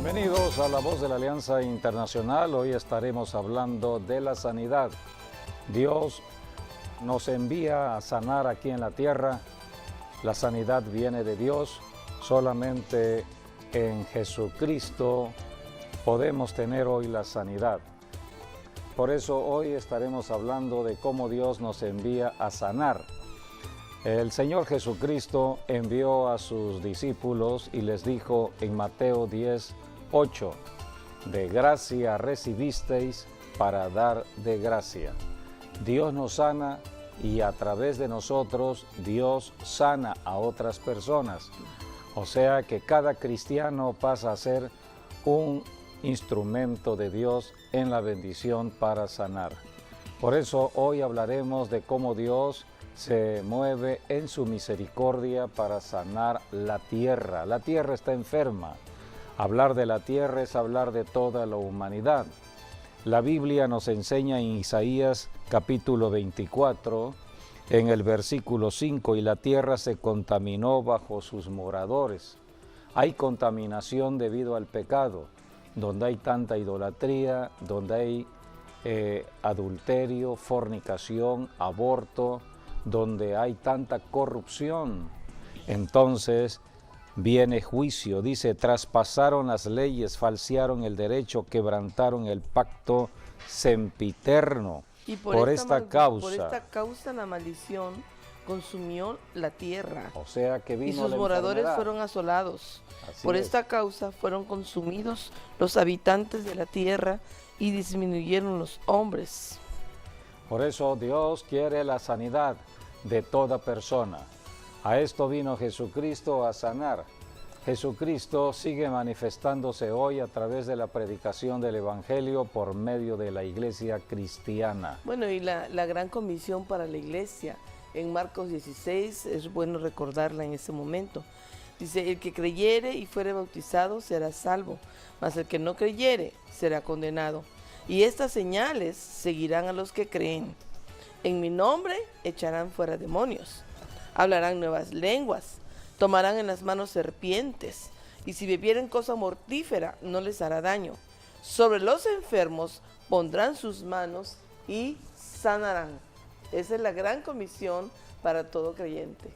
Bienvenidos a La Voz de la Alianza Internacional. Hoy estaremos hablando de la sanidad. Dios nos envía a sanar aquí en la tierra. La sanidad viene de Dios. Solamente en Jesucristo podemos tener hoy la sanidad. Por eso hoy estaremos hablando de cómo Dios nos envía a sanar. El Señor Jesucristo envió a sus discípulos y les dijo en Mateo 10:8, de gracia recibisteis para dar de gracia. Dios nos sana y a través de nosotros Dios sana a otras personas. O sea que cada cristiano pasa a ser un instrumento de Dios en la bendición para sanar. Por eso hoy hablaremos de cómo Dios se mueve en su misericordia para sanar la tierra. La tierra está enferma. Hablar de la tierra es hablar de toda la humanidad. La Biblia nos enseña en Isaías capítulo 24, en el versículo 5, y la tierra se contaminó bajo sus moradores. Hay contaminación debido al pecado, donde hay tanta idolatría, donde hay adulterio, fornicación, aborto, donde hay tanta corrupción. Entonces viene juicio, dice, traspasaron las leyes, falsearon el derecho, quebrantaron el pacto sempiterno. Y por esta causa la maldición consumió la tierra. O sea que vino y sus la moradores enfermedad. fueron asolados. Así Por es. esta causa fueron consumidos los habitantes de la tierra y disminuyeron los hombres. Por eso Dios quiere la sanidad de toda persona. A esto vino Jesucristo a sanar. Jesucristo sigue manifestándose hoy a través de la predicación del Evangelio por medio de la iglesia cristiana. Bueno, y la gran comisión para la iglesia en Marcos 16, es bueno recordarla en este momento. Dice, el que creyere y fuere bautizado será salvo, mas el que no creyere será condenado. Y estas señales seguirán a los que creen. En mi nombre echarán fuera demonios, hablarán nuevas lenguas, tomarán en las manos serpientes, y si bebieren cosa mortífera no les hará daño. Sobre los enfermos pondrán sus manos y sanarán. Esa es la gran comisión para todo creyente.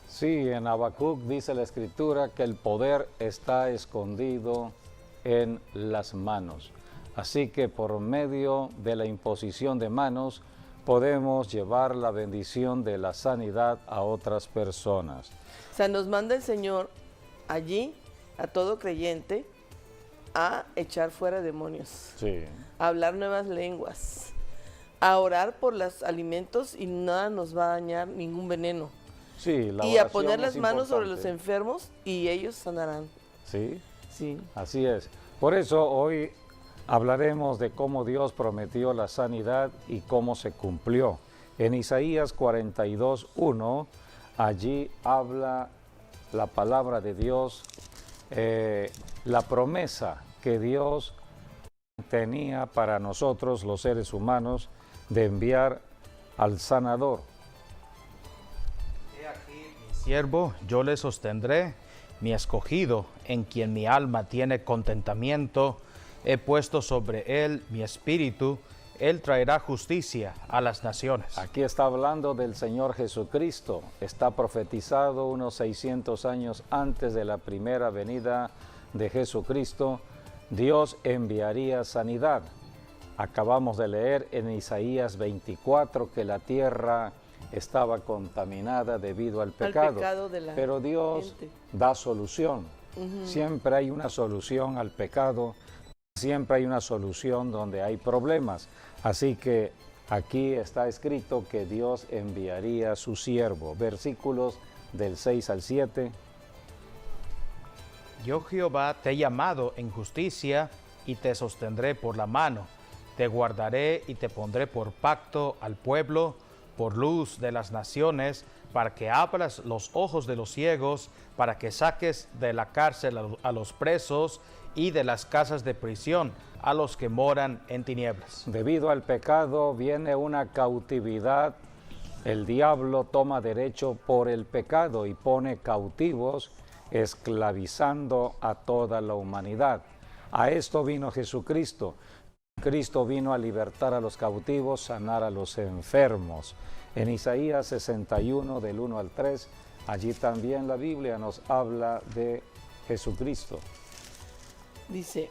Sí, en Habacuc dice la Escritura que el poder está escondido en las manos. Así que por medio de la imposición de manos podemos llevar la bendición de la sanidad a otras personas. O sea, nos manda el Señor allí, a todo creyente, a echar fuera demonios, Sí. a hablar nuevas lenguas, a orar por los alimentos y nada nos va a dañar, ningún veneno. Sí, la Y a oración poner las es manos sobre los importante. enfermos y ellos sanarán. Sí, Sí. así es. Por eso hoy hablaremos de cómo Dios prometió la sanidad y cómo se cumplió. En Isaías 42:1, allí habla la palabra de Dios, la promesa que Dios tenía para nosotros, los seres humanos, de enviar al sanador. He aquí mi siervo, yo le sostendré, mi escogido, en quien mi alma tiene contentamiento. He puesto sobre él mi espíritu, él traerá justicia a las naciones. Aquí está hablando del Señor Jesucristo. Está profetizado unos 600 años antes de la primera venida de Jesucristo. Dios enviaría sanidad. Acabamos de leer en Isaías 24 que la tierra estaba contaminada debido al pecado. De la Pero Dios gente. da solución. Siempre hay una solución al pecado. Siempre hay una solución donde hay problemas. Así que aquí está escrito que Dios enviaría a su siervo. Versículos del 6 al 7. Yo Jehová te he llamado en justicia y te sostendré por la mano. Te guardaré y te pondré por pacto al pueblo, por luz de las naciones, para que abras los ojos de los ciegos, para que saques de la cárcel a los presos y de las casas de prisión a los que moran en tinieblas. Debido al pecado viene una cautividad. El diablo toma derecho por el pecado y pone cautivos, esclavizando a toda la humanidad. A esto vino Jesucristo. Cristo vino a libertar a los cautivos, sanar a los enfermos. En Isaías 61, del 1 al 3, allí también la Biblia nos habla de Jesucristo. Dice,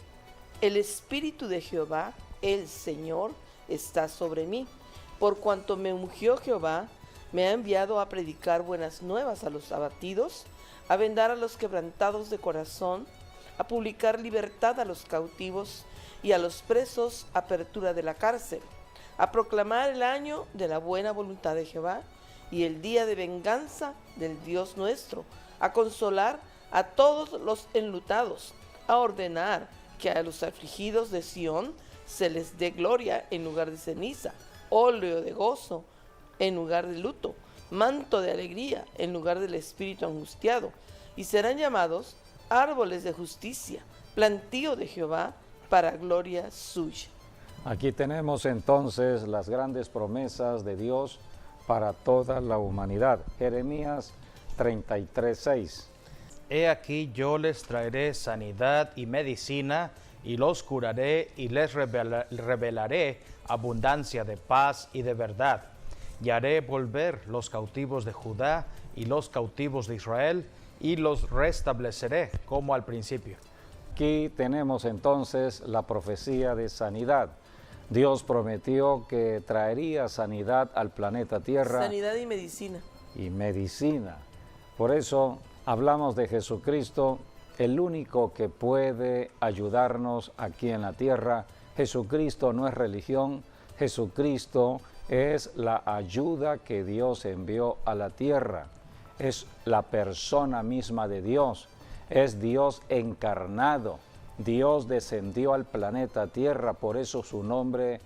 el Espíritu de Jehová, el Señor, está sobre mí, por cuanto me ungió Jehová, me ha enviado a predicar buenas nuevas a los abatidos, a vendar a los quebrantados de corazón, a publicar libertad a los cautivos y a los presos apertura de la cárcel, a proclamar el año de la buena voluntad de Jehová y el día de venganza del Dios nuestro, a consolar a todos los enlutados, a ordenar que a los afligidos de Sión se les dé gloria en lugar de ceniza, óleo de gozo en lugar de luto, manto de alegría en lugar del espíritu angustiado, y serán llamados árboles de justicia, plantío de Jehová para gloria suya. Aquí tenemos entonces las grandes promesas de Dios para toda la humanidad. Jeremías 33:6. He aquí yo les traeré sanidad y medicina, y los curaré y les revelaré abundancia de paz y de verdad. Y haré volver los cautivos de Judá y los cautivos de Israel, y los restableceré como al principio. Aquí tenemos entonces la profecía de sanidad. Dios prometió que traería sanidad al planeta Tierra. Sanidad y medicina. Y medicina. Por eso hablamos de Jesucristo, el único que puede ayudarnos aquí en la tierra. Jesucristo no es religión, Jesucristo es la ayuda que Dios envió a la tierra. Es la persona misma de Dios, es Dios encarnado. Dios descendió al planeta Tierra, por eso su nombre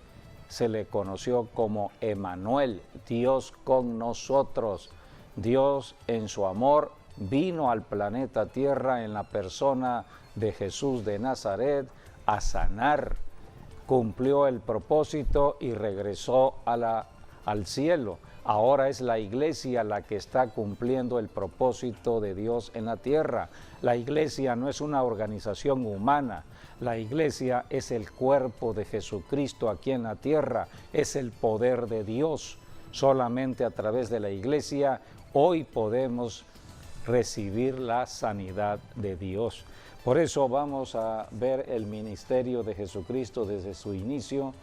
se le conoció como Emmanuel, Dios con nosotros. Dios en su amor vino al planeta Tierra en la persona de Jesús de Nazaret a sanar. Cumplió el propósito y regresó al cielo. Ahora es la iglesia la que está cumpliendo el propósito de Dios en la tierra. La iglesia no es una organización humana. La iglesia es el cuerpo de Jesucristo aquí en la tierra. Es el poder de Dios. Solamente a través de la iglesia hoy podemos recibir la sanidad de Dios. Por eso vamos a ver el ministerio de Jesucristo desde su inicio.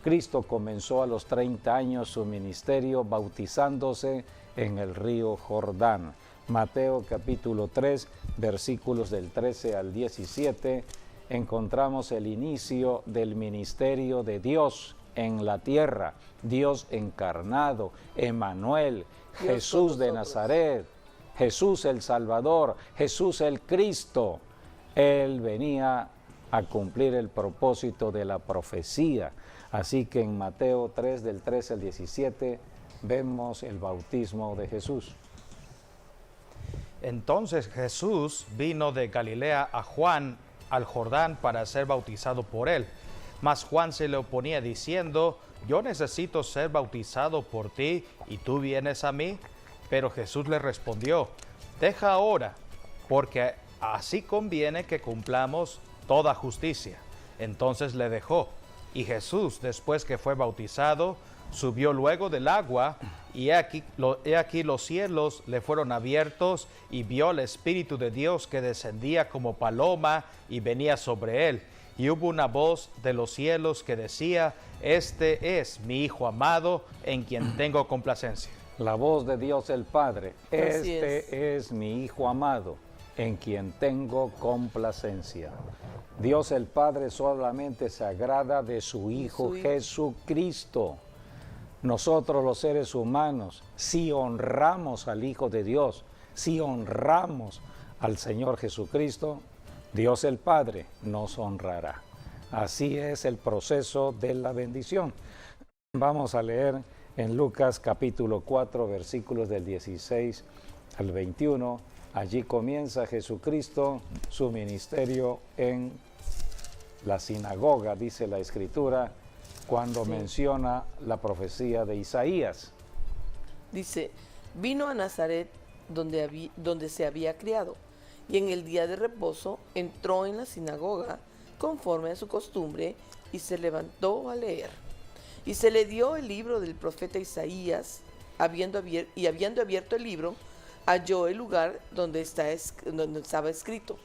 Cristo comenzó a los 30 años su ministerio bautizándose en el río Jordán. Mateo capítulo 3, versículos del 13 al 17, encontramos el inicio del ministerio de Dios en la tierra. Dios encarnado, Emmanuel, Jesús de Nazaret, Jesús el Salvador, Jesús el Cristo. Él venía a cumplir el propósito de la profecía. Así que en Mateo 3, del 13 al 17, vemos el bautismo de Jesús. Entonces Jesús vino de Galilea a Juan al Jordán para ser bautizado por él. Mas Juan se le oponía diciendo: yo necesito ser bautizado por ti, ¿y tú vienes a mí? Pero Jesús le respondió: deja ahora, porque así conviene que cumplamos toda justicia. Entonces le dejó. Y Jesús, después que fue bautizado, subió luego del agua, y he aquí los cielos le fueron abiertos, y vio el Espíritu de Dios que descendía como paloma y venía sobre él. Y hubo una voz de los cielos que decía: este es mi Hijo amado, en quien tengo complacencia. La voz de Dios el Padre: este es mi Hijo amado, en quien tengo complacencia. Dios el Padre solamente se agrada de su Hijo Jesucristo. Nosotros los seres humanos, si honramos al Hijo de Dios, si honramos al Señor Jesucristo, Dios el Padre nos honrará. Así es el proceso de la bendición. Vamos a leer en Lucas capítulo 4, versículos del 16 al 21. Allí comienza Jesucristo su ministerio en la sinagoga, dice la Escritura, cuando menciona la profecía de Isaías. Dice: vino a Nazaret donde se había criado, y en el día de reposo entró en la sinagoga conforme a su costumbre, y se levantó a leer. Y se le dio el libro del profeta Isaías, habiendo abierto el libro, halló el lugar donde estaba escrito: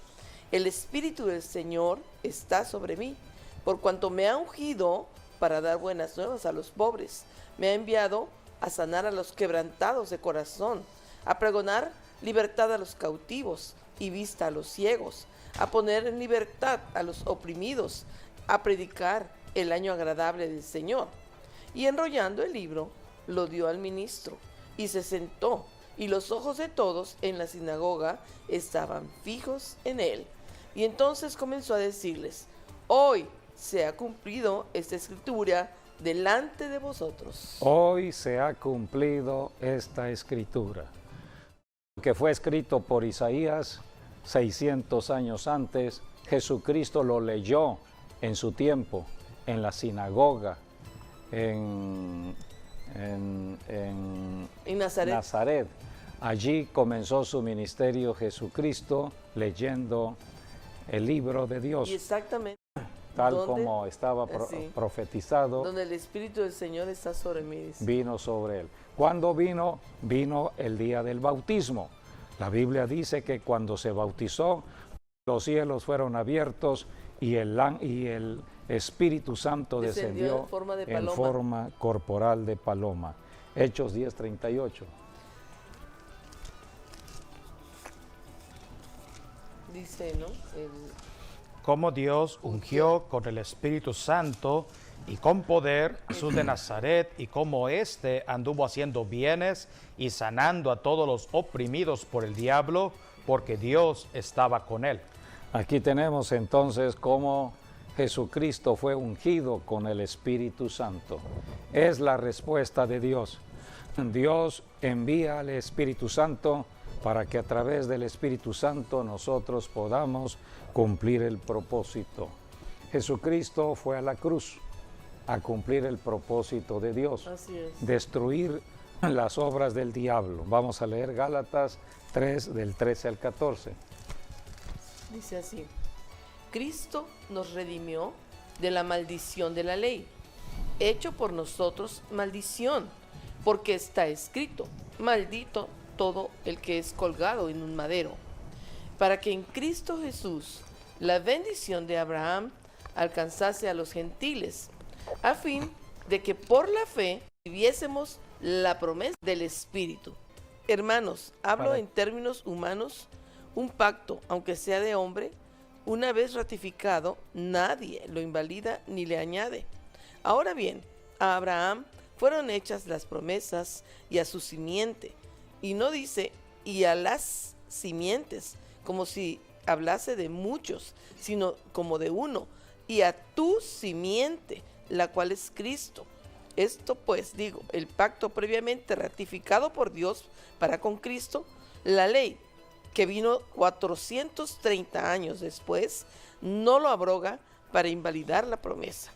el Espíritu del Señor está sobre mí, por cuanto me ha ungido para dar buenas nuevas a los pobres. Me ha enviado a sanar a los quebrantados de corazón, a pregonar libertad a los cautivos y vista a los ciegos, a poner en libertad a los oprimidos, a predicar el año agradable del Señor. Y enrollando el libro, lo dio al ministro, y se sentó, y los ojos de todos en la sinagoga estaban fijos en él. Y entonces comenzó a decirles: hoy se ha cumplido esta escritura delante de vosotros. Hoy se ha cumplido esta escritura, que fue escrito por Isaías 600 años antes. Jesucristo lo leyó en su tiempo, en la sinagoga, en Nazaret. Allí comenzó su ministerio Jesucristo leyendo el libro de Dios. Y exactamente. Tal como estaba profetizado. Donde el Espíritu del Señor está sobre mí. Dice. Vino sobre él. ¿Cuándo vino? Vino el día del bautismo. La Biblia dice que cuando se bautizó, los cielos fueron abiertos y el Espíritu Santo descendió en forma corporal de paloma. Hechos 10:38. Dice, ¿no? Como Dios ungió con el Espíritu Santo y con poder a Jesús de Nazaret, y como éste anduvo haciendo bienes y sanando a todos los oprimidos por el diablo, porque Dios estaba con él. Aquí tenemos entonces cómo Jesucristo fue ungido con el Espíritu Santo. Es la respuesta de Dios. Dios envía al Espíritu Santo para que a través del Espíritu Santo nosotros podamos cumplir el propósito. Jesucristo fue a la cruz a cumplir el propósito de Dios. Así es. Destruir las obras del diablo. Vamos a leer Gálatas 3, del 13 al 14. Dice así: Cristo nos redimió de la maldición de la ley, hecho por nosotros maldición, porque está escrito: maldito todo el que es colgado en un madero, para que en Cristo Jesús la bendición de Abraham alcanzase a los gentiles, a fin de que por la fe viviésemos la promesa del Espíritu. Hermanos, hablo en términos humanos. Un pacto, aunque sea de hombre, una vez ratificado, nadie lo invalida ni le añade. Ahora bien, a Abraham fueron hechas las promesas y a su simiente, y no dice y a las simientes, como si hablase de muchos, sino como de uno, y a tu simiente, la cual es Cristo. Esto pues digo, el pacto previamente ratificado por Dios para con Cristo, la ley, que vino 430 años después, no lo abroga para invalidar la promesa.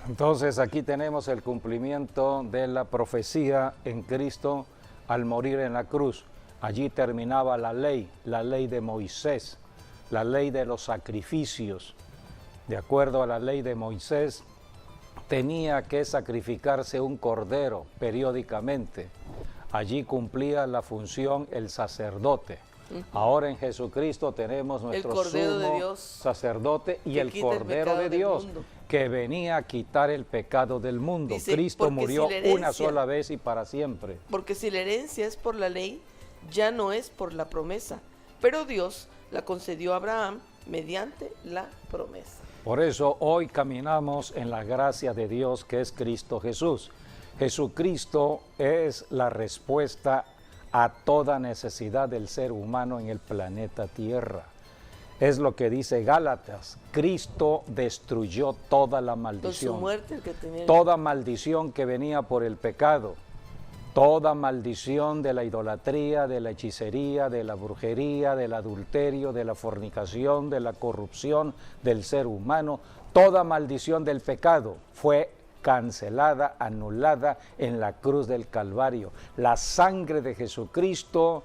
Entonces aquí tenemos el cumplimiento de la profecía en Cristo al morir en la cruz. Allí terminaba la ley de Moisés, la ley de los sacrificios. De acuerdo a la ley de Moisés, tenía que sacrificarse un cordero periódicamente. Allí cumplía la función el sacerdote. Ahora en Jesucristo tenemos nuestro sumo sacerdote y el Cordero de Dios que venía a quitar el pecado del mundo. Dice, Cristo murió una sola vez y para siempre. Porque si la herencia es por la ley, ya no es por la promesa, pero Dios la concedió a Abraham mediante la promesa. Por eso hoy caminamos en la gracia de Dios, que es Cristo Jesús. Jesucristo es la respuesta a toda necesidad del ser humano en el planeta Tierra. Es lo que dice Gálatas: Cristo destruyó toda la maldición. Con su muerte, el que tenía... Toda maldición que venía por el pecado, toda maldición de la idolatría, de la hechicería, de la brujería, del adulterio, de la fornicación, de la corrupción del ser humano, toda maldición del pecado fue cancelada, anulada en la cruz del Calvario. La sangre de Jesucristo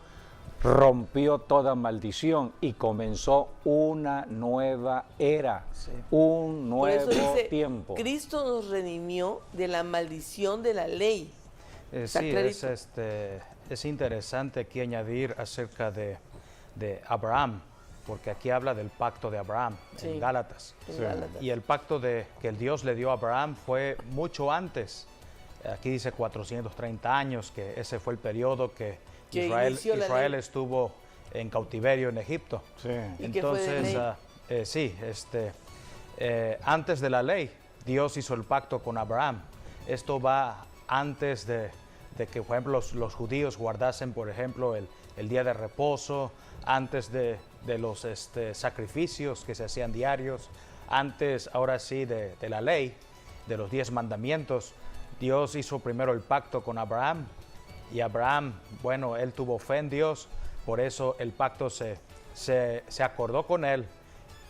rompió toda maldición y comenzó una nueva era, un Por eso nuevo dice, tiempo. Cristo nos redimió de la maldición de la ley. Está Sí, clarito. es interesante aquí añadir acerca de Abraham, porque aquí habla del pacto de Abraham Sí. en Gálatas. En Gálatas. Y el pacto que el Dios le dio a Abraham fue mucho antes. Aquí dice 430 años, que ese fue el periodo que inició la Israel ley. estuvo en cautiverio en Egipto. Sí. ¿Y qué fue de ley? Antes de la ley, Dios hizo el pacto con Abraham. Esto va antes de que, por ejemplo, los judíos guardasen, por ejemplo, el día de reposo, antes de los sacrificios que se hacían diarios, antes, ahora sí, de la ley, de los 10 mandamientos. Dios hizo primero el pacto con Abraham, y Abraham, bueno, él tuvo fe en Dios, por eso el pacto se acordó con él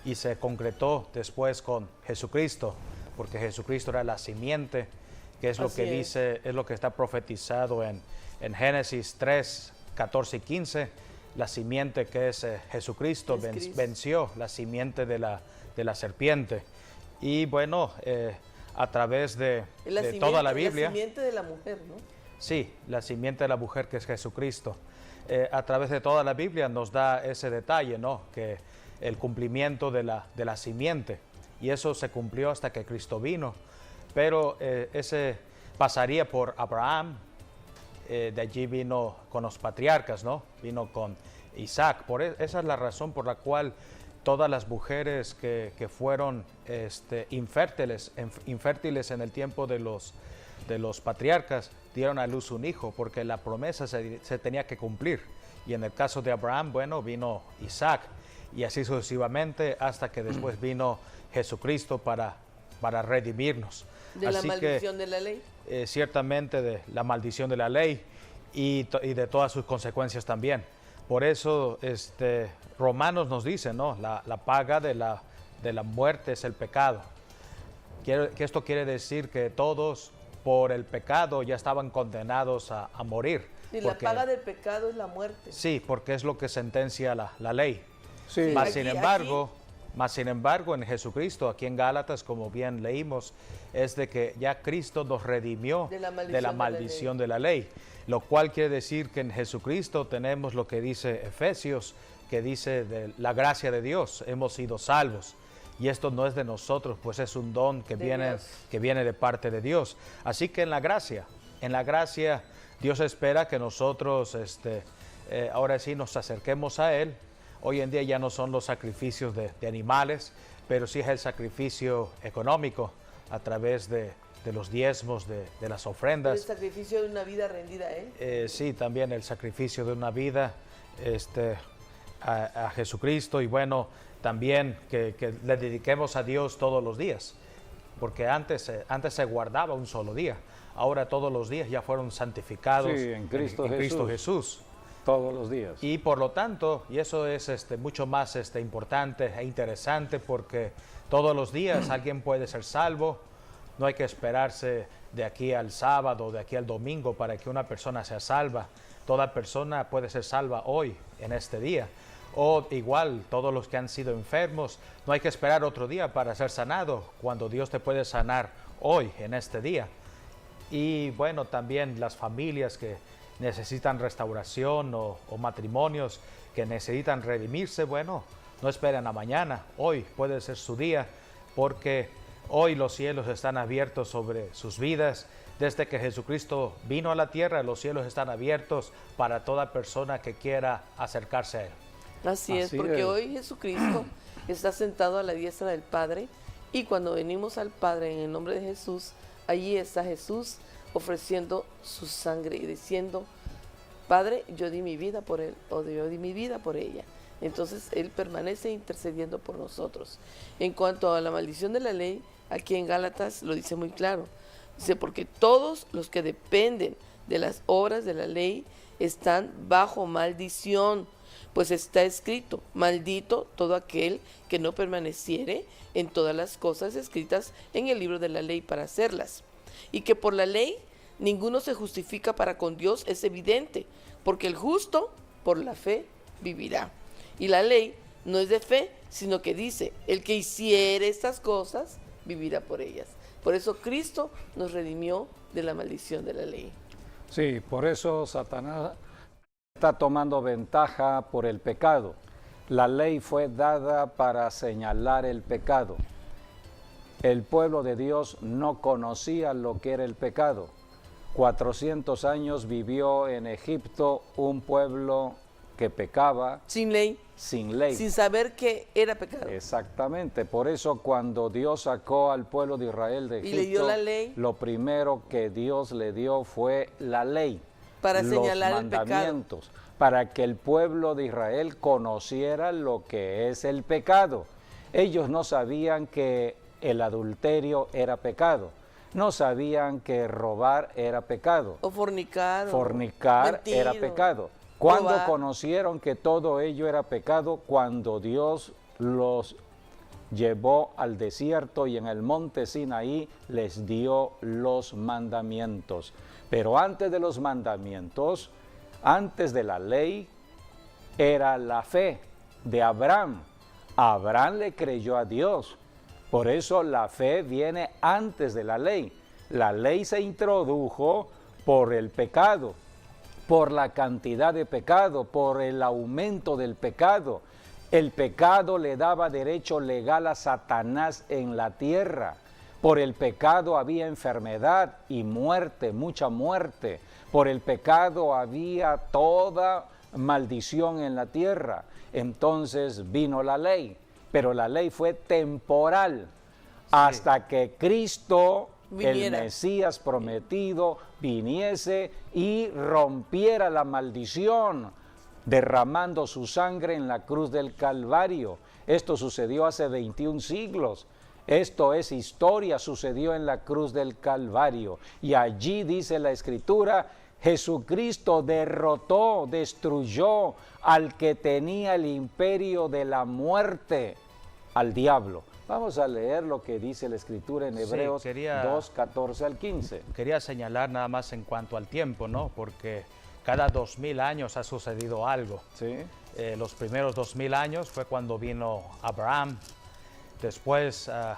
y se concretó después con Jesucristo, porque Jesucristo era la simiente, que es lo Así que es. dice, es lo que está profetizado en Génesis 3, 14 y 15, la simiente que es Jesucristo, Es Cristo. venció la simiente de la serpiente. Y bueno, a través de toda la Biblia. La simiente de la mujer, ¿no? Sí, la simiente de la mujer que es Jesucristo. A través de toda la Biblia nos da ese detalle, ¿no? Que el cumplimiento de la simiente. Y eso se cumplió hasta que Cristo vino. Pero ese pasaría por Abraham. De allí vino con los patriarcas, ¿no? Vino con Isaac. Esa es la razón por la cual todas las mujeres que fueron infértiles en el tiempo de los patriarcas dieron a luz un hijo, porque la promesa se tenía que cumplir. Y en el caso de Abraham, bueno, vino Isaac, y así sucesivamente hasta que después vino Jesucristo para redimirnos. De la Así maldición de la ley. Ciertamente de la maldición de la ley y de todas sus consecuencias también. Por eso Romanos nos dice, ¿no? La paga de la muerte es el pecado. Que esto quiere decir que todos por el pecado ya estaban condenados a morir. Y la paga del pecado es la muerte. Sí, porque es lo que sentencia la ley. Sí. Mas, Aquí- sin embargo, en Jesucristo, aquí en Gálatas, como bien leímos, es de que ya Cristo nos redimió De la de maldición de la ley. Lo cual quiere decir que en Jesucristo tenemos lo que dice Efesios, que dice de la gracia de Dios, hemos sido salvos. Y esto no es de nosotros, pues es un don que viene de parte de Dios. Así que en la gracia, Dios espera que nosotros ahora sí nos acerquemos a Él. Hoy en día ya no son los sacrificios de animales, pero sí es el sacrificio económico a través de los diezmos, de las ofrendas. El sacrificio de una vida rendida a Él. Sí, también el sacrificio de una vida a Jesucristo, y bueno, también que le dediquemos a Dios todos los días, porque antes se guardaba un solo día, ahora todos los días ya fueron santificados Sí, en Cristo Jesús. Todos los días. Y por lo tanto, y eso es mucho más importante e interesante, porque todos los días alguien puede ser salvo. No hay que esperarse de aquí al sábado, de aquí al domingo para que una persona sea salva. Toda persona puede ser salva hoy, en este día. O igual, todos los que han sido enfermos, no hay que esperar otro día para ser sanado, cuando Dios te puede sanar hoy, en este día. Y bueno, también las familias que necesitan restauración o matrimonios que necesitan redimirse, bueno, no esperen a mañana, hoy puede ser su día, porque hoy los cielos están abiertos sobre sus vidas. Desde que Jesucristo vino a la tierra, los cielos están abiertos para toda persona que quiera acercarse a Él. Así es, Así porque es. hoy Jesucristo está sentado a la diestra del Padre, y cuando venimos al Padre en el nombre de Jesús, allí está Jesús ofreciendo su sangre y diciendo: Padre, yo di mi vida por él, o yo di mi vida por ella. Entonces Él permanece intercediendo por nosotros. En cuanto a la maldición de la ley, aquí en Gálatas lo dice muy claro. Dice: porque todos los que dependen de las obras de la ley están bajo maldición, pues está escrito: maldito todo aquel que no permaneciere en todas las cosas escritas en el libro de la ley para hacerlas. Y que por la ley ninguno se justifica para con Dios es evidente, porque el justo por la fe vivirá. Y la ley no es de fe, sino que dice, el que hiciere estas cosas, vivirá por ellas. Por eso Cristo nos redimió de la maldición de la ley. Sí, por eso Satanás está tomando ventaja por el pecado. La ley fue dada para señalar el pecado. El pueblo de Dios no conocía lo que era el pecado. 400 años vivió en Egipto un pueblo que pecaba Sin ley, sin ley. sin saber que era pecado. Exactamente, por eso cuando Dios sacó al pueblo de Israel de Y Egipto, le dio la ley. lo primero que Dios le dio fue la ley, Para los señalar el pecado. mandamientos, para que el pueblo de Israel conociera lo que es el pecado. Ellos no sabían que el adulterio era pecado, no sabían que robar era pecado, O fornicar. o fornicar mentir, era o pecado. ¿Cuándo robar. conocieron que todo ello era pecado? Cuando Dios los llevó al desierto y en el monte Sinaí les dio los mandamientos. Pero antes de los mandamientos, antes de la ley, era la fe de Abraham. Abraham le creyó a Dios. Por eso la fe viene antes de la ley. La ley se introdujo por el pecado, por la cantidad de pecado, por el aumento del pecado. El pecado le daba derecho legal a Satanás en la tierra. Por el pecado había enfermedad y muerte, mucha muerte. Por el pecado había toda maldición en la tierra. Entonces vino la ley, pero la ley fue temporal hasta que Cristo, Viniera. el Mesías prometido, viniese y rompiera la maldición, derramando su sangre en la cruz del Calvario. Esto sucedió hace 21 siglos. Esto es historia, sucedió en la cruz del Calvario. Y allí dice la Escritura, Jesucristo derrotó, destruyó al que tenía el imperio de la muerte, al diablo. Vamos a leer lo que dice la Escritura en Hebreos 2, 14 al 15. Quería señalar nada más en cuanto al tiempo, ¿no? Porque cada 2000 años ha sucedido algo. ¿Sí? Los primeros 2000 años fue cuando vino Abraham. Después, a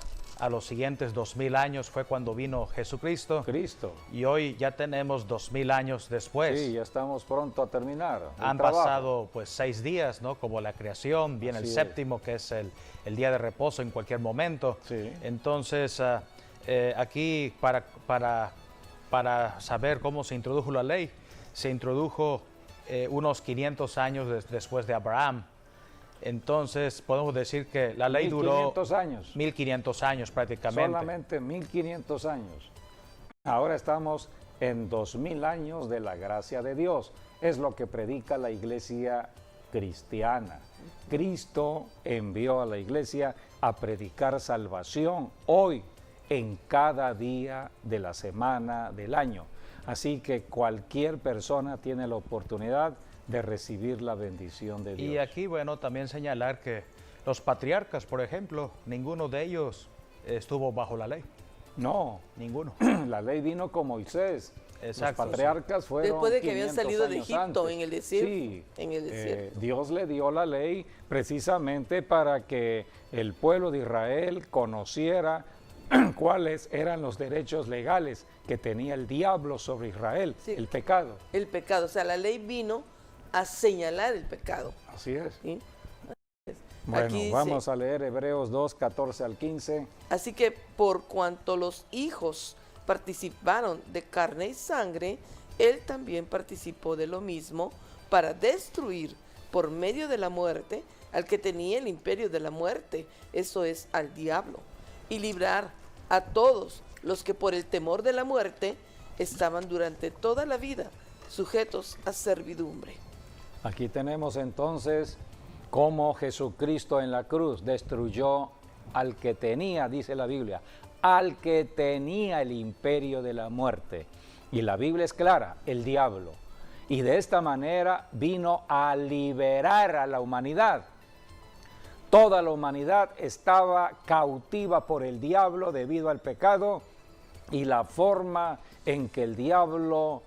los siguientes 2000 años fue cuando vino Jesucristo. Cristo. Y hoy ya tenemos 2000 años después. Sí, ya estamos pronto a terminar. Han pasado pues 6 días, ¿no? Como la creación, viene Así el es. séptimo, que es el día de reposo en cualquier momento. Sí. Entonces, aquí para saber cómo se introdujo la ley, se introdujo unos 500 años después de Abraham. Entonces, podemos decir que la ley duró 1500 años. 1500 años prácticamente. Solamente 1500 años. Ahora estamos en 2000 años de la gracia de Dios. Es lo que predica la iglesia cristiana. Cristo envió a la iglesia a predicar salvación hoy, en cada día de la semana, del año. Así que cualquier persona tiene la oportunidad de recibir la bendición de Dios. Y aquí, bueno, también señalar que los patriarcas, por ejemplo, ninguno de ellos estuvo bajo la ley. No, Ninguno. la ley vino con Moisés. Exacto, Los patriarcas fueron Después de que habían 500 salido de años Egipto, antes. en el desierto. Sí, En el desierto. Dios le dio la ley precisamente para que el pueblo de Israel conociera cuáles eran los derechos legales que tenía el diablo sobre Israel, Sí. el pecado. El pecado, o sea, la ley vino a señalar el pecado. Así es. ¿Sí? Bueno, Aquí dice, vamos a leer Hebreos 2, 14 al 15. así que por cuanto los hijos participaron de carne y sangre, él también participó de lo mismo para destruir por medio de la muerte al que tenía el imperio de la muerte, eso es, al diablo, y librar a todos los que por el temor de la muerte estaban durante toda la vida sujetos a servidumbre. Aquí tenemos entonces cómo Jesucristo en la cruz destruyó al que tenía, dice la Biblia, al que tenía el imperio de la muerte. Y la Biblia es clara, el diablo. Y de esta manera vino a liberar a la humanidad. Toda la humanidad estaba cautiva por el diablo debido al pecado y la forma en que el diablo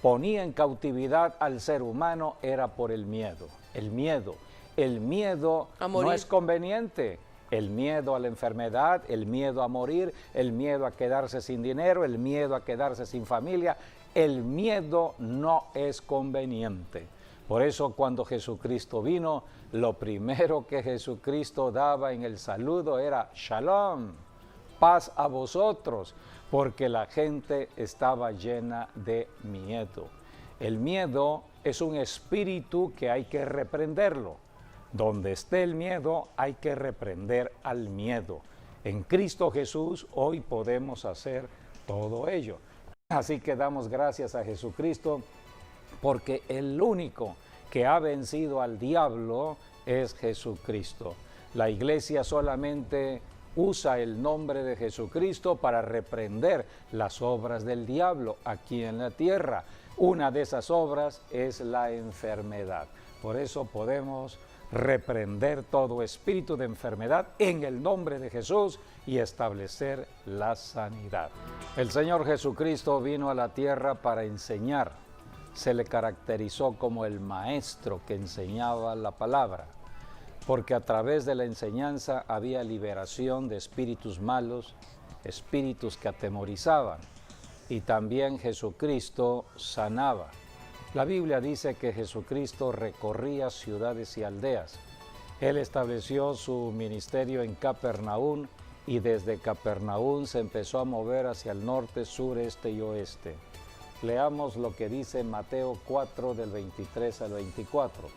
ponía en cautividad al ser humano era por el miedo. El miedo no es conveniente. El miedo a la enfermedad, el miedo a morir, el miedo a quedarse sin dinero, el miedo a quedarse sin familia. El miedo no es conveniente. Por eso cuando Jesucristo vino, lo primero que Jesucristo daba en el saludo era Shalom, paz a vosotros, porque la gente estaba llena de miedo. El miedo es un espíritu que hay que reprenderlo. Donde esté el miedo, hay que reprender al miedo. En Cristo Jesús hoy podemos hacer todo ello. Así que damos gracias a Jesucristo porque el único que ha vencido al diablo es Jesucristo. La iglesia solamente usa el nombre de Jesucristo para reprender las obras del diablo aquí en la tierra. Una de esas obras es la enfermedad. Por eso podemos reprender todo espíritu de enfermedad en el nombre de Jesús y establecer la sanidad. El Señor Jesucristo vino a la tierra para enseñar. Se le caracterizó como el maestro que enseñaba la palabra, porque a través de la enseñanza había liberación de espíritus malos, espíritus que atemorizaban, y también Jesucristo sanaba. La Biblia dice que Jesucristo recorría ciudades y aldeas. Él estableció su ministerio en Capernaum y desde Capernaum se empezó a mover hacia el norte, sur, este y oeste. Leamos lo que dice Mateo 4 del 23 al 24.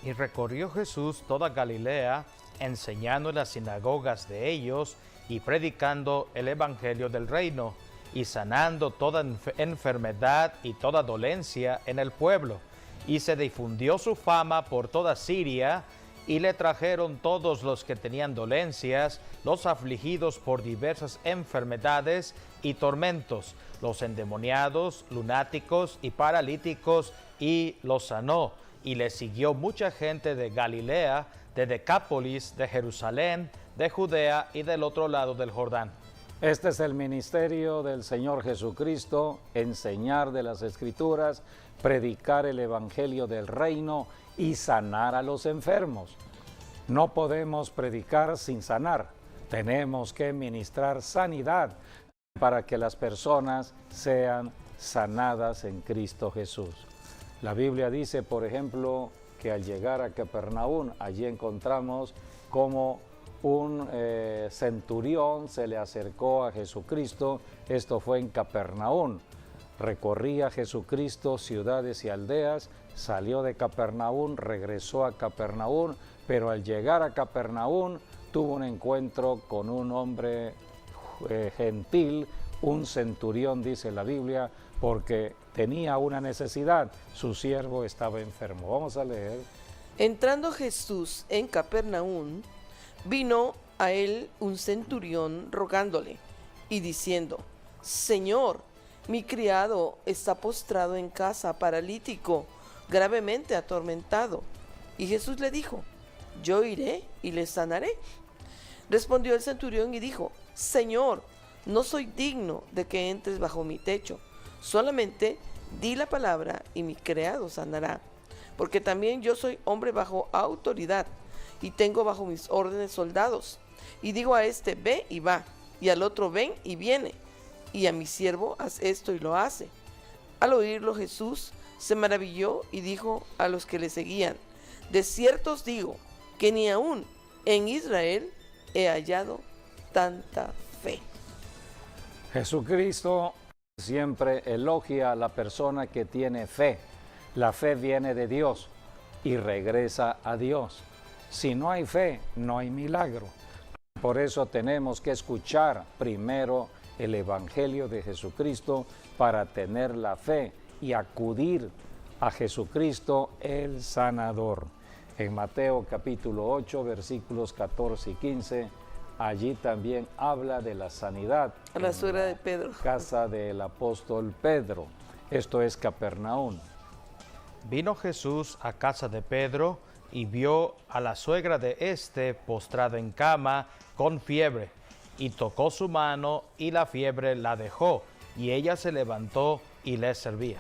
Y recorrió Jesús toda Galilea, enseñando en las sinagogas de ellos y predicando el evangelio del reino, y sanando toda enfermedad y toda dolencia en el pueblo. Y se difundió su fama por toda Siria, y le trajeron todos los que tenían dolencias, los afligidos por diversas enfermedades y tormentos, los endemoniados, lunáticos y paralíticos, y los sanó. Y le siguió mucha gente de Galilea, de Decápolis, de Jerusalén, de Judea y del otro lado del Jordán. Este es el ministerio del Señor Jesucristo, enseñar de las Escrituras, predicar el evangelio del reino y sanar a los enfermos. No podemos predicar sin sanar. Tenemos que ministrar sanidad para que las personas sean sanadas en Cristo Jesús. La Biblia dice, por ejemplo, que al llegar a Capernaum, allí encontramos cómo un centurión se le acercó a Jesucristo. Esto fue en Capernaum. Recorría Jesucristo ciudades y aldeas, salió de Capernaum, regresó a Capernaum, pero al llegar a Capernaum tuvo un encuentro con un hombre gentil, un centurión, dice la Biblia, porque tenía una necesidad, su siervo estaba enfermo. Vamos a leer. Entrando Jesús en Capernaum, vino a él un centurión rogándole y diciendo: Señor, mi criado está postrado en casa, paralítico, gravemente atormentado. Y Jesús le dijo: Yo iré y le sanaré. Respondió el centurión y dijo: Señor, no soy digno de que entres bajo mi techo, solamente di la palabra y mi criado sanará, porque también yo soy hombre bajo autoridad y tengo bajo mis órdenes soldados, y digo a este: ve y va, y al otro: ven y viene, y a mi siervo: haz esto, y lo hace. Al oírlo Jesús se maravilló y dijo a los que le seguían: de cierto os digo que ni aún en Israel he hallado tanta fe. Jesucristo siempre elogia a la persona que tiene fe. La fe viene de Dios y regresa a Dios. Si no hay fe, no hay milagro. Por eso tenemos que escuchar primero el Evangelio de Jesucristo para tener la fe y acudir a Jesucristo el sanador. En Mateo capítulo 8, versículos 14 y 15, allí también habla de la sanidad. A la suegra de Pedro. Casa del apóstol Pedro. Esto es Capernaum. Vino Jesús a casa de Pedro y vio a la suegra de éste postrada en cama con fiebre, y tocó su mano y la fiebre la dejó, y ella se levantó y les servía.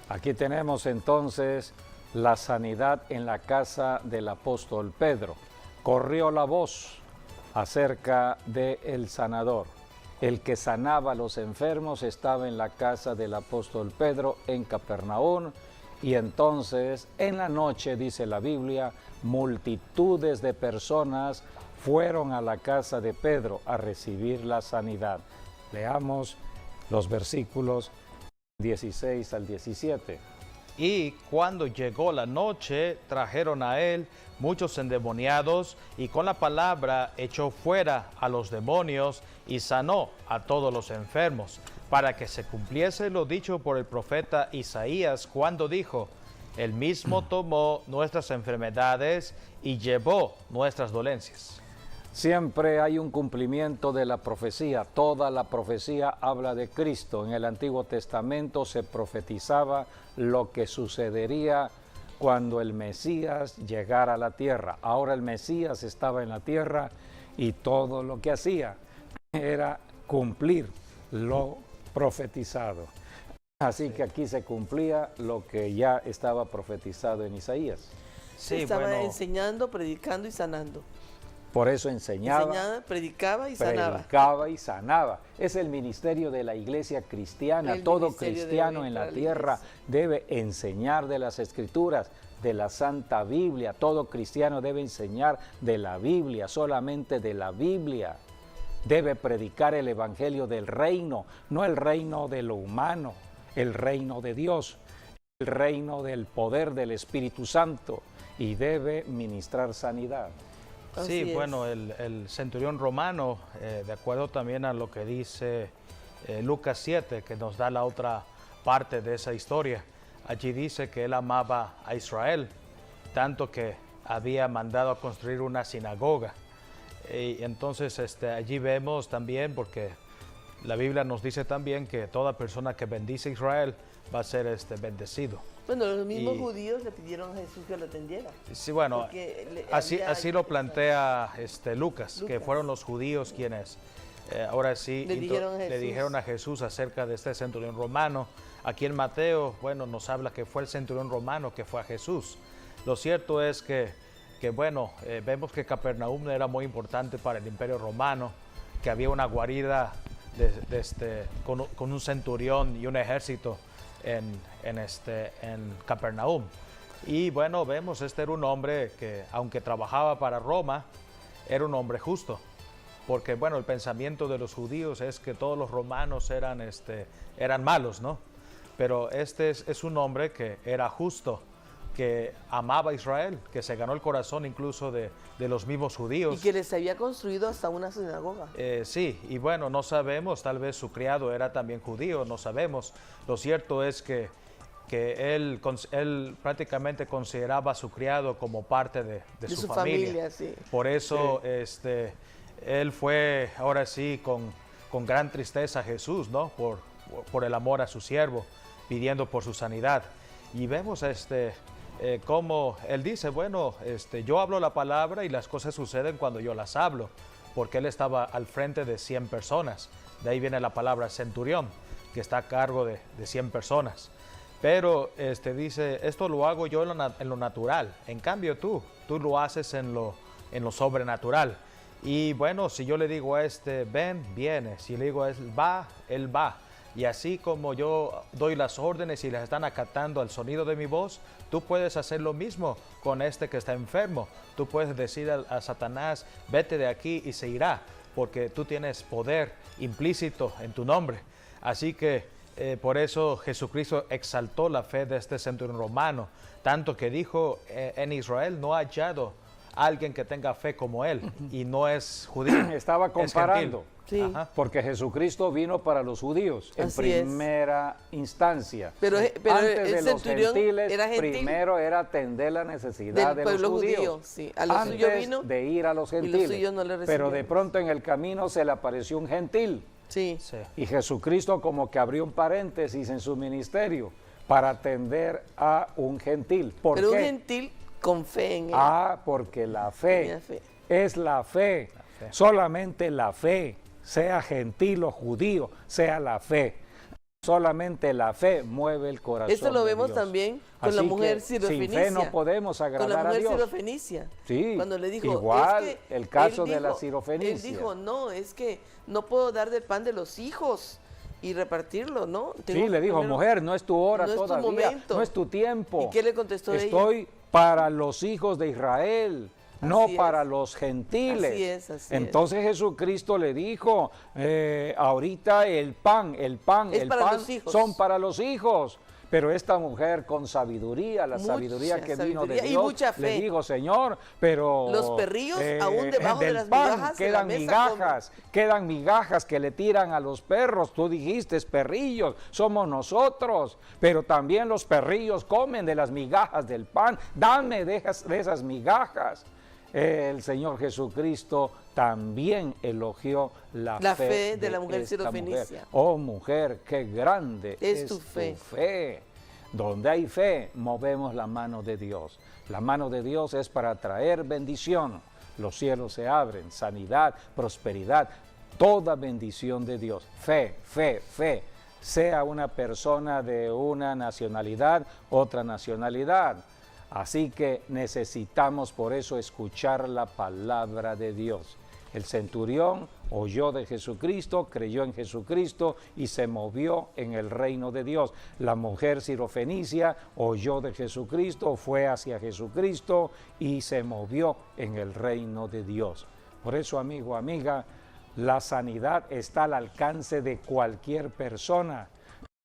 Aquí tenemos entonces la sanidad en la casa del apóstol Pedro. Corrió la voz acerca del sanador. El que sanaba a los enfermos estaba en la casa del apóstol Pedro en Capernaum, y entonces en la noche, dice la Biblia, multitudes de personas fueron a la casa de Pedro a recibir la sanidad. Leamos los versículos 16 al 17. Y cuando llegó la noche, trajeron a él muchos endemoniados, y con la palabra echó fuera a los demonios y sanó a todos los enfermos, para que se cumpliese lo dicho por el profeta Isaías, cuando dijo: Él mismo tomó nuestras enfermedades y llevó nuestras dolencias. Siempre hay un cumplimiento de la profecía. Toda la profecía habla de Cristo. En el Antiguo Testamento se profetizaba lo que sucedería cuando el Mesías llegara a la tierra. Ahora el Mesías estaba en la tierra y todo lo que hacía era cumplir lo profetizado. Así que aquí se cumplía lo que ya estaba profetizado en Isaías. Sí, estaba enseñando, predicando y sanando. Por eso enseñaba, predicaba y sanaba. Es el ministerio de la iglesia cristiana. Todo cristiano en la tierra debe enseñar de las Escrituras, de la Santa Biblia. Todo cristiano debe enseñar de la Biblia, solamente de la Biblia. Debe predicar el evangelio del reino, no el reino de lo humano, el reino de Dios, el reino del poder del Espíritu Santo, y debe ministrar sanidad. Sí, bueno, el centurión romano, de acuerdo también a lo que dice Lucas 7, que nos da la otra parte de esa historia, allí dice que él amaba a Israel, tanto que había mandado a construir una sinagoga. Y entonces allí vemos también, porque la Biblia nos dice también que toda persona que bendice a Israel va a ser bendecido. Bueno, los mismos judíos le pidieron a Jesús que lo atendiera. Sí, bueno, así lo plantea Lucas, que fueron los judíos quienes ahora sí le dijeron a Jesús acerca de este centurión romano. Aquí en Mateo, bueno, nos habla que fue el centurión romano que fue a Jesús. Lo cierto es que vemos que Capernaum era muy importante para el Imperio Romano, que había una guarida con un centurión y un ejército en Capernaum. Y bueno, vemos, era un hombre que, aunque trabajaba para Roma, era un hombre justo, porque bueno, el pensamiento de los judíos es que todos los romanos eran malos, ¿no? Pero es un hombre que era justo, que amaba a Israel, que se ganó el corazón incluso de los mismos judíos. Y que les había construido hasta una sinagoga. Sí, y bueno, no sabemos, tal vez su criado era también judío, no sabemos. Lo cierto es que él prácticamente consideraba a su criado como parte de su familia. Sí. Por eso él fue ahora sí con gran tristeza a Jesús, ¿no? Por el amor a su siervo, pidiendo por su sanidad. Y vemos como él dice, bueno, yo hablo la palabra y las cosas suceden cuando yo las hablo, porque él estaba al frente de 100 personas. De ahí viene la palabra centurión, que está a cargo de 100 personas. Pero dice, esto lo hago yo en lo natural. En cambio tú lo haces en lo sobrenatural. Y bueno, si yo le digo a ven, viene. Si le digo a él va. Y así como yo doy las órdenes y las están acatando al sonido de mi voz, tú puedes hacer lo mismo con que está enfermo. Tú puedes decir a Satanás, vete de aquí, y se irá, porque tú tienes poder implícito en tu nombre. Así que por eso Jesucristo exaltó la fe de este centurión romano, tanto que dijo, en Israel no ha hallado alguien que tenga fe como él, y no es judío. Estaba comparando. Sí. Porque Jesucristo vino para los judíos en primera instancia. Pero antes de el los gentiles, era gentil, primero era atender la necesidad de los judíos. Sí. A los antes suyos vino, de ir a los gentiles. Y los suyos no le recibieron. Pero de pronto en el camino se le apareció un gentil. Sí. Y Jesucristo como que abrió un paréntesis en su ministerio para atender a un gentil. ¿Por qué? Un gentil con fe en él. Porque la fe es la fe. Solamente la fe, sea gentil o judío, sea la fe. Solamente la fe mueve el corazón. Esto lo de vemos Dios. también con Así la mujer que sirofenicia. sin fe no podemos Con la agradar a mujer Dios. sirofenicia. Sí, Cuando le dijo, igual es que el caso él de la dijo- sirofenicia. Él dijo, no, es que no puedo dar del pan de los hijos y repartirlo, ¿no? Sí, le dijo, primero- mujer, no es tu hora no es tu todavía, momento. no es tu tiempo. ¿Y qué le contestó ella? Estoy para los hijos de Israel, no Así para es. los gentiles. Así es, así es. Entonces Jesucristo le dijo, ahorita el pan Es para los hijos. son para los hijos. Pero esta mujer con sabiduría, la Mucha sabiduría que vino de sabiduría y Dios, mucha fe. le dijo, Señor, pero Los perrillos, aún debajo de del las pan migajas de la quedan mesa quedan migajas que le tiran a los perros. Tú dijiste, perrillos, somos nosotros, pero también los perrillos comen de las migajas del pan. Dame de esas migajas. El Señor Jesucristo también elogió la fe de la mujer esta sirofenicia. mujer. Oh mujer, qué grande Es tu fe. fe. Donde hay fe, movemos la mano de Dios. La mano de Dios es para traer bendición. Los cielos se abren, sanidad, prosperidad, toda bendición de Dios. Fe, fe, fe. Sea una persona de una nacionalidad, otra nacionalidad. Así que necesitamos por eso escuchar la palabra de Dios. El centurión oyó de Jesucristo, creyó en Jesucristo y se movió en el reino de Dios. La mujer sirofenicia oyó de Jesucristo, fue hacia Jesucristo y se movió en el reino de Dios. Por eso, amigo, amiga, la sanidad está al alcance de cualquier persona.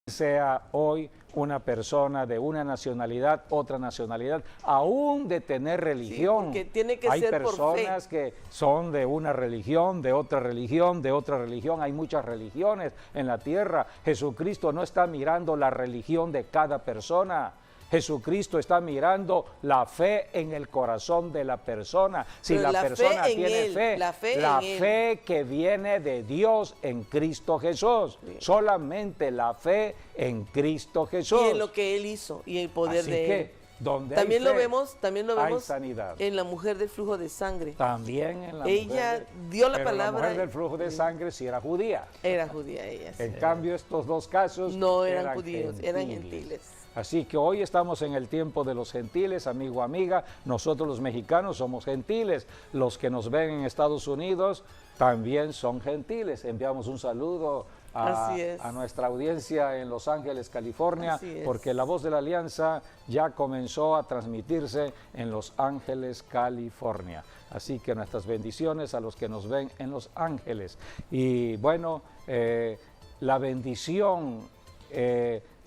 Sea hoy una persona de una nacionalidad, otra nacionalidad, aún de tener religión. Sí, porque tiene que hay ser por fe. personas que son de una religión, de otra religión, de otra religión. Hay muchas religiones en la tierra. Jesucristo no está mirando la religión de cada persona. Jesucristo está mirando la fe en el corazón de la persona. Si Pero la la persona fe en tiene Él, fe, la fe la en Él. fe que viene de Dios en Cristo Jesús. Sí. Solamente la fe en Cristo Jesús. Y en lo que él hizo y el poder Así de que, él. donde También hay lo fe, vemos hay sanidad. en la mujer del flujo de sangre. También en la Ella mujer dio la pero palabra La mujer y- del flujo de sangre sí era judía. Era judía ella. sí. En cambio, estos dos casos No eran judíos, eran gentiles. Así que hoy estamos en el tiempo de los gentiles, amigo, amiga. Nosotros los mexicanos somos gentiles. Los que nos ven en Estados Unidos también son gentiles. Enviamos un saludo Así es. a nuestra audiencia en Los Ángeles, California, Así es. porque la voz de la Alianza ya comenzó a transmitirse en Los Ángeles, California. Así que nuestras bendiciones a los que nos ven en Los Ángeles. Y bueno, la bendición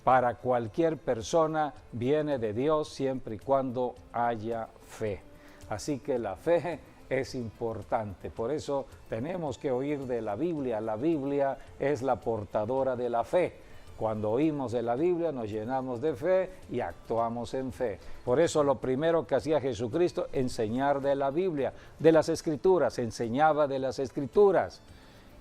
para cualquier persona viene de Dios siempre y cuando haya fe. Así que la fe es importante, por eso tenemos que oír de la Biblia. La Biblia es la portadora de la fe. Cuando oímos de la Biblia nos llenamos de fe y actuamos en fe. Por eso lo primero que hacía Jesucristo, enseñar de la Biblia, de las Escrituras, enseñaba de las Escrituras.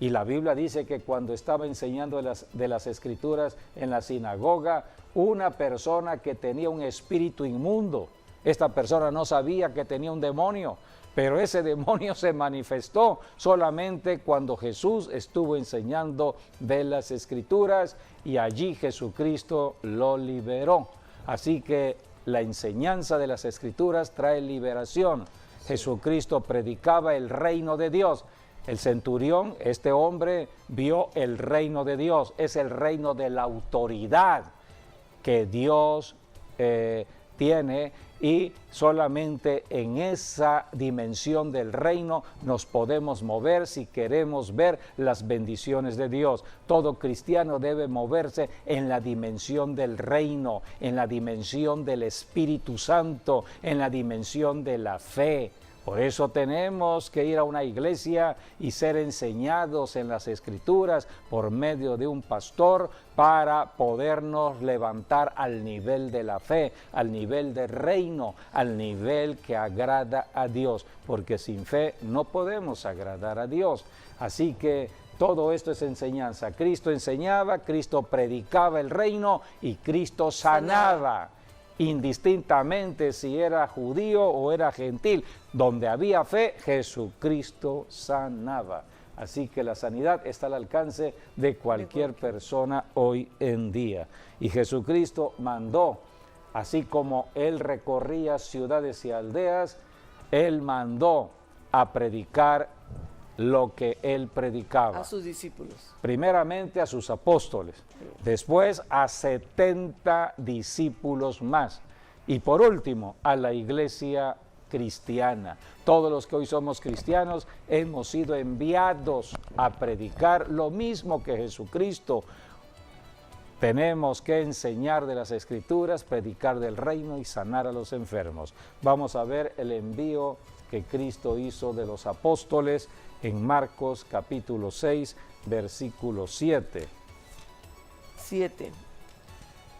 Y la Biblia dice que cuando estaba enseñando de las Escrituras en la sinagoga, una persona que tenía un espíritu inmundo, esta persona no sabía que tenía un demonio, pero ese demonio se manifestó solamente cuando Jesús estuvo enseñando de las Escrituras y allí Jesucristo lo liberó. Así que la enseñanza de las Escrituras trae liberación. Jesucristo predicaba el reino de Dios. El centurión, este hombre, vio el reino de Dios. Es el reino de la autoridad que Dios tiene, y solamente en esa dimensión del reino nos podemos mover si queremos ver las bendiciones de Dios. Todo cristiano debe moverse en la dimensión del reino, en la dimensión del Espíritu Santo, en la dimensión de la fe. Por eso tenemos que ir a una iglesia y ser enseñados en las Escrituras por medio de un pastor para podernos levantar al nivel de la fe, al nivel del reino, al nivel que agrada a Dios, porque sin fe no podemos agradar a Dios. Así que todo esto es enseñanza. Cristo enseñaba, Cristo predicaba el reino y Cristo sanaba. Indistintamente si era judío o era gentil, donde había fe, Jesucristo sanaba. Así que la sanidad está al alcance de cualquier persona hoy en día. Y Jesucristo mandó, así como Él recorría ciudades y aldeas, Él mandó a predicar lo que Él predicaba. A sus discípulos. Primeramente a sus apóstoles, después a 70 discípulos más y por último a la iglesia cristiana. Todos los que hoy somos cristianos hemos sido enviados a predicar lo mismo que Jesucristo. Tenemos que enseñar de las Escrituras, predicar del reino y sanar a los enfermos. Vamos a ver el envío que Cristo hizo de los apóstoles en Marcos capítulo 6, versículo 7. 7.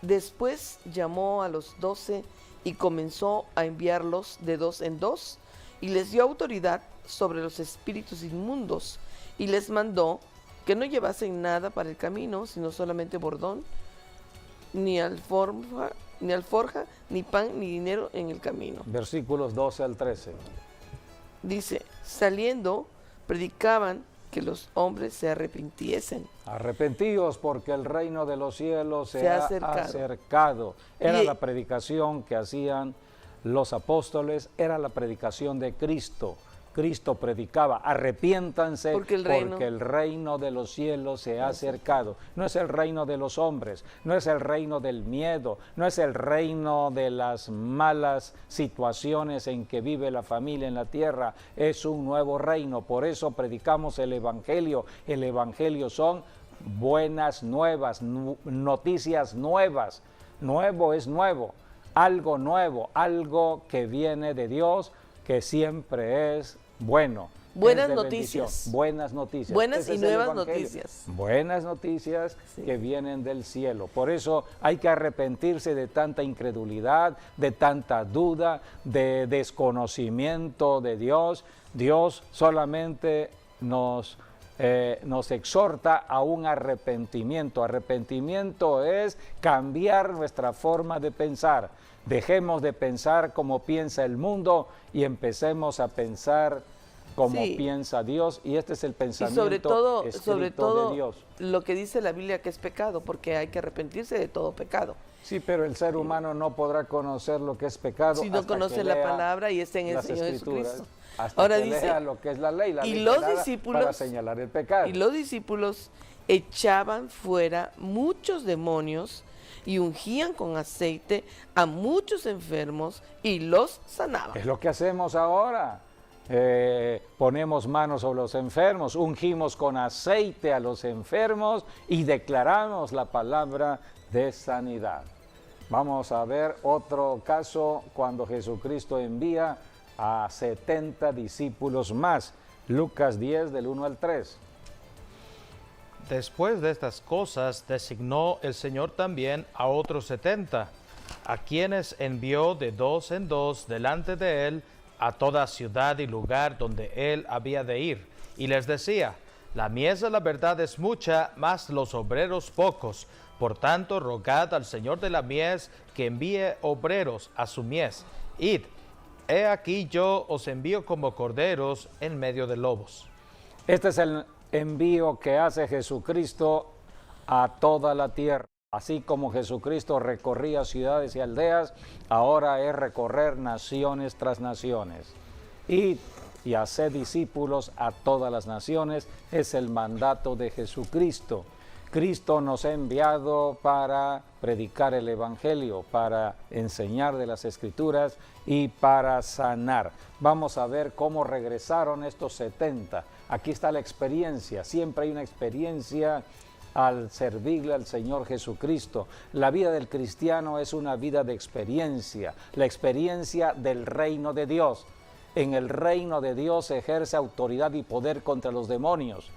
Después llamó a los 12 y comenzó a enviarlos de 2 en 2 y les dio autoridad sobre los espíritus inmundos y les mandó que no llevasen nada para el camino, sino solamente bordón, ni alforja, ni pan, ni dinero en el camino. Versículos 12 al 13. Dice, saliendo, predicaban que los hombres se arrepintiesen. Arrepentíos porque el reino de los cielos se ha acercado. acercado. Era Y- la predicación que hacían los apóstoles, era la predicación de Cristo. Cristo predicaba, arrepiéntanse Porque el reino de los cielos se ha acercado. No es el reino de los hombres, no es el reino del miedo, no es el reino de las malas situaciones en que vive la familia en la tierra, es un nuevo reino. Por eso predicamos el Evangelio. El Evangelio son buenas nuevas, noticias nuevas. Nuevo es nuevo, algo que viene de Dios, que siempre es bueno. Buenas es de noticias. bendición. Buenas noticias. Buenas Ese y es el nuevas Evangelio. noticias. Buenas noticias Sí. que vienen del cielo. Por eso hay que arrepentirse de tanta incredulidad, de tanta duda, de desconocimiento de Dios. Dios solamente nos exhorta a un arrepentimiento. Arrepentimiento es cambiar nuestra forma de pensar. Dejemos de pensar como piensa el mundo y empecemos a pensar como Sí. piensa Dios. Y este es el Y pensamiento sobre todo de Dios. lo que dice la Biblia que es pecado, porque hay que arrepentirse de todo pecado. Sí, pero el ser humano no podrá conocer lo que es pecado Si no hasta conoce que la lea palabra y está en el las Señor Escrituras, Jesucristo. hasta Ahora que dice, lea lo que es la ley, la y ley los dada discípulos- para señalar el pecado. y los discípulos echaban fuera muchos demonios y ungían con aceite a muchos enfermos y los sanaban. Es lo que hacemos ahora. Ponemos manos sobre los enfermos, ungimos con aceite a los enfermos y declaramos la palabra de sanidad. Vamos a ver otro caso cuando Jesucristo envía a 70 discípulos más. Lucas 10 del 1 al 3. Después de estas cosas, designó el Señor también a otros 70, a quienes envió de 2 en 2 delante de él a toda ciudad y lugar donde él había de ir. Y les decía, la mies de la verdad es mucha, mas los obreros pocos. Por tanto, rogad al Señor de la mies que envíe obreros a su mies. Id, he aquí yo os envío como corderos en medio de lobos. Este es el envío que hace Jesucristo a toda la tierra. Así como Jesucristo recorría ciudades y aldeas, ahora es recorrer naciones tras naciones. Id y haced discípulos a todas las naciones, es el mandato de Jesucristo. Cristo nos ha enviado para predicar el Evangelio, para enseñar de las Escrituras y para sanar. Vamos a ver cómo regresaron estos 70. Aquí está la experiencia, siempre hay una experiencia al servirle al Señor Jesucristo. La vida del cristiano es una vida de experiencia, la experiencia del reino de Dios. En el reino de Dios se ejerce autoridad y poder contra los demonios.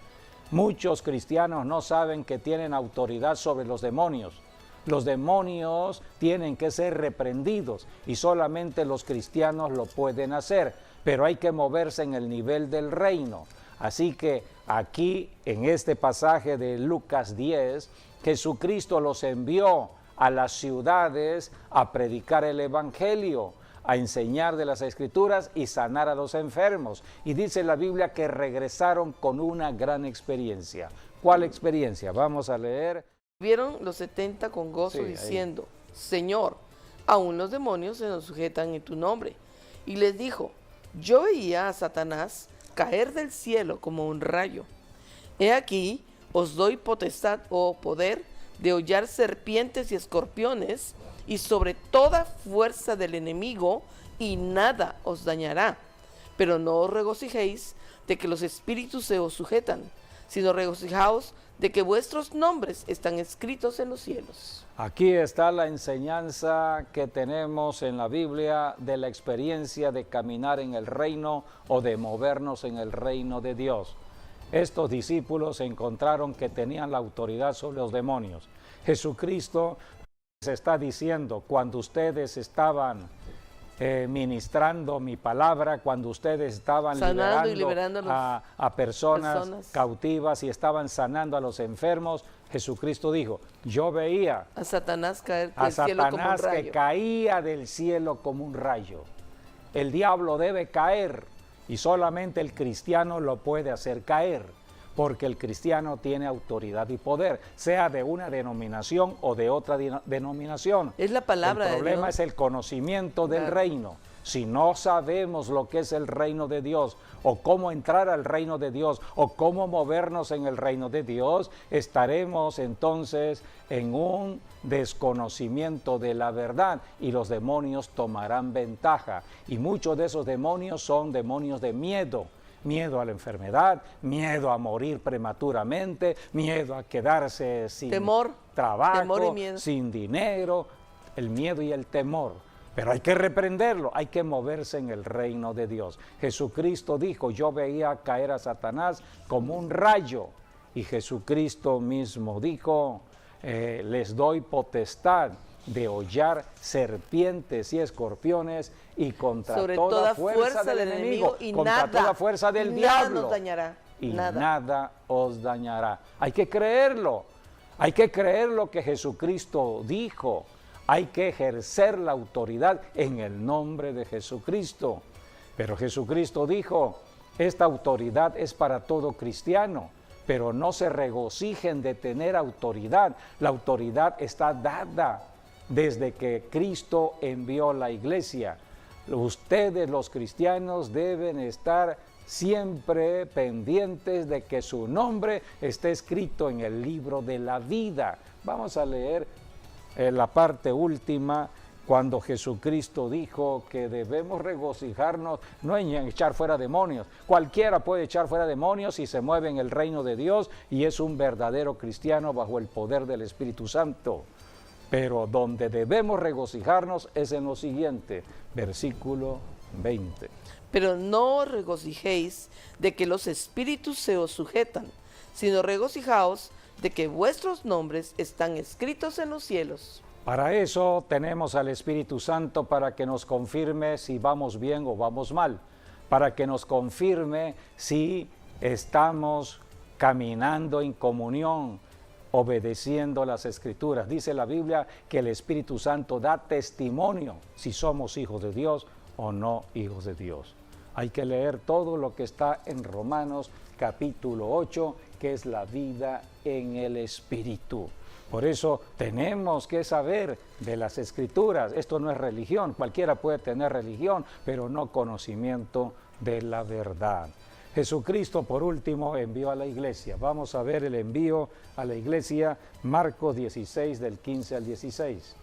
Muchos cristianos no saben que tienen autoridad sobre los demonios. Los demonios tienen que ser reprendidos y solamente los cristianos lo pueden hacer, pero hay que moverse en el nivel del reino. Así que aquí en este pasaje de Lucas 10, Jesucristo los envió a las ciudades a predicar el Evangelio, a enseñar de las Escrituras y sanar a los enfermos. Y dice la Biblia que regresaron con una gran experiencia. ¿Cuál experiencia? Vamos a leer. Vieron los 70 con gozo, diciendo, Señor, aún los demonios se nos sujetan en tu nombre. Y les dijo, yo veía a Satanás caer del cielo como un rayo. He aquí, os doy potestad o poder de hollar serpientes y escorpiones, y sobre toda fuerza del enemigo, y nada os dañará. Pero no os regocijéis de que los espíritus se os sujetan, sino regocijaos de que vuestros nombres están escritos en los cielos. Aquí está la enseñanza que tenemos en la Biblia de la experiencia de caminar en el reino o de movernos en el reino de Dios. Estos discípulos encontraron que tenían la autoridad sobre los demonios. Jesucristo les está diciendo, cuando ustedes estaban ministrando mi palabra, cuando ustedes estaban liberando a personas cautivas y estaban sanando a los enfermos, Jesucristo dijo, yo veía a Satanás caer del cielo como un rayo. Que caía del cielo como un rayo. El diablo debe caer y solamente el cristiano lo puede hacer caer, porque el cristiano tiene autoridad y poder, sea de una denominación o de otra denominación. Es la palabra de Dios. El problema es el conocimiento del reino. Si no sabemos lo que es el reino de Dios, o cómo entrar al reino de Dios, o cómo movernos en el reino de Dios, estaremos entonces en un desconocimiento de la verdad y los demonios tomarán ventaja. Y muchos de esos demonios son demonios de miedo. Miedo a la enfermedad, miedo a morir prematuramente, miedo a quedarse sin trabajo, sin dinero, el miedo y el temor. Pero hay que reprenderlo, hay que moverse en el reino de Dios. Jesucristo dijo, yo veía caer a Satanás como un rayo. Y Jesucristo mismo dijo, les doy potestad de hollar serpientes y escorpiones y contra toda fuerza del enemigo y contra toda fuerza del diablo nos dañará, y nada os dañará. Hay que creerlo que Jesucristo dijo. Hay que ejercer la autoridad en el nombre de Jesucristo. Pero Jesucristo dijo, esta autoridad es para todo cristiano, pero no se regocijen de tener autoridad. La autoridad está dada desde que Cristo envió la iglesia. Ustedes, los cristianos, deben estar siempre pendientes de que su nombre esté escrito en el libro de la vida. Vamos a leer la parte última, cuando Jesucristo dijo que debemos regocijarnos, no en echar fuera demonios. Cualquiera puede echar fuera demonios si se mueve en el reino de Dios y es un verdadero cristiano bajo el poder del Espíritu Santo. Pero donde debemos regocijarnos es en lo siguiente, versículo 20. Pero no os regocijéis de que los espíritus se os sujetan, sino regocijaos de que vuestros nombres están escritos en los cielos. Para eso tenemos al Espíritu Santo, para que nos confirme si vamos bien o vamos mal, para que nos confirme si estamos caminando en comunión, obedeciendo las Escrituras. Dice la Biblia que el Espíritu Santo da testimonio si somos hijos de Dios o no hijos de Dios. Hay que leer todo lo que está en Romanos capítulo 8, que es la vida en el Espíritu. Por eso tenemos que saber de las Escrituras. Esto no es religión, cualquiera puede tener religión, pero no conocimiento de la verdad. Jesucristo, por último, envió a la iglesia. Vamos a ver el envío a la iglesia, Marcos 16, del 15 al 16.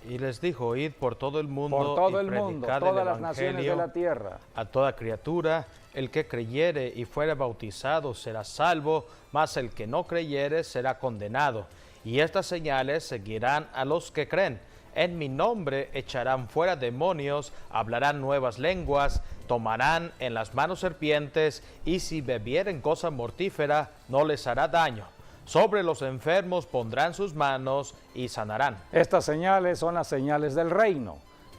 Y les dijo, id por todo el mundo, todas las naciones de la tierra, a toda criatura. El que creyere y fuere bautizado será salvo, mas el que no creyere será condenado. Y estas señales seguirán a los que creen. En mi nombre echarán fuera demonios, hablarán nuevas lenguas, tomarán en las manos serpientes, y si bebieren cosa mortífera, no les hará daño. Sobre los enfermos pondrán sus manos y sanarán. Estas señales son las señales del reino.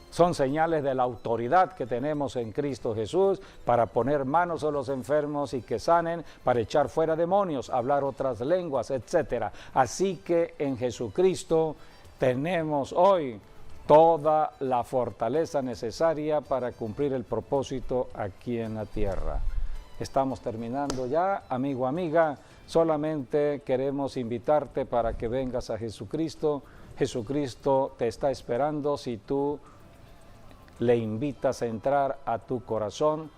Son señales de la autoridad que tenemos en Cristo Jesús para poner manos a los enfermos y que sanen, para echar fuera demonios, hablar otras lenguas, etc. Así que en Jesucristo tenemos hoy toda la fortaleza necesaria para cumplir el propósito aquí en la tierra. Estamos terminando ya, amigo, amiga. Solamente queremos invitarte para que vengas a Jesucristo. Jesucristo te está esperando. Si tú le invitas a entrar a tu corazón,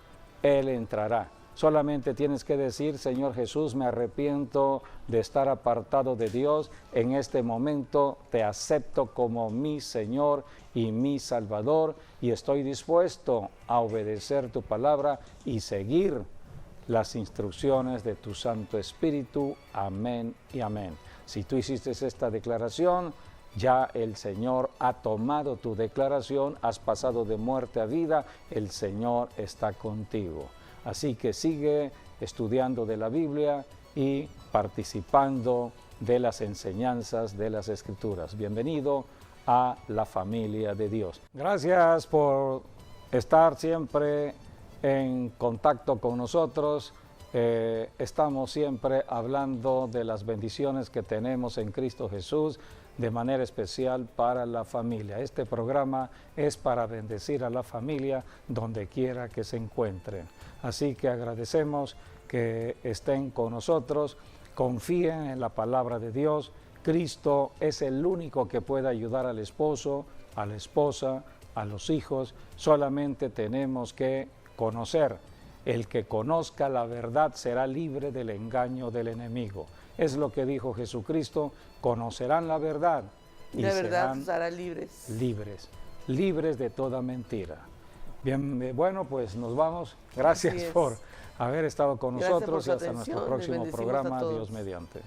Él entrará. Solamente tienes que decir: Señor Jesús, me arrepiento de estar apartado de Dios. En este momento te acepto como mi Señor y mi Salvador, y estoy dispuesto a obedecer tu palabra y seguir las instrucciones de tu Santo Espíritu. Amén y amén. Si tú hiciste esta declaración, ya el Señor ha tomado tu declaración, has pasado de muerte a vida, el Señor está contigo. Así que sigue estudiando de la Biblia y participando de las enseñanzas de las Escrituras. Bienvenido a la familia de Dios. Gracias por estar siempre en contacto con nosotros. Estamos siempre hablando de las bendiciones que tenemos en Cristo Jesús, de manera especial para la familia. Este programa es para bendecir a la familia donde quiera que se encuentren. Así que agradecemos que estén con nosotros, confíen en la palabra de Dios. Cristo es el único que puede ayudar al esposo, a la esposa, a los hijos. Solamente tenemos que conocer. El que conozca la verdad será libre del engaño del enemigo. Es lo que dijo Jesucristo: conocerán la verdad y la verdad serán os hará libres. Libres de toda mentira. Bien, bueno, pues nos vamos. Gracias por haber estado con nosotros y hasta nuestro próximo programa. Dios mediante.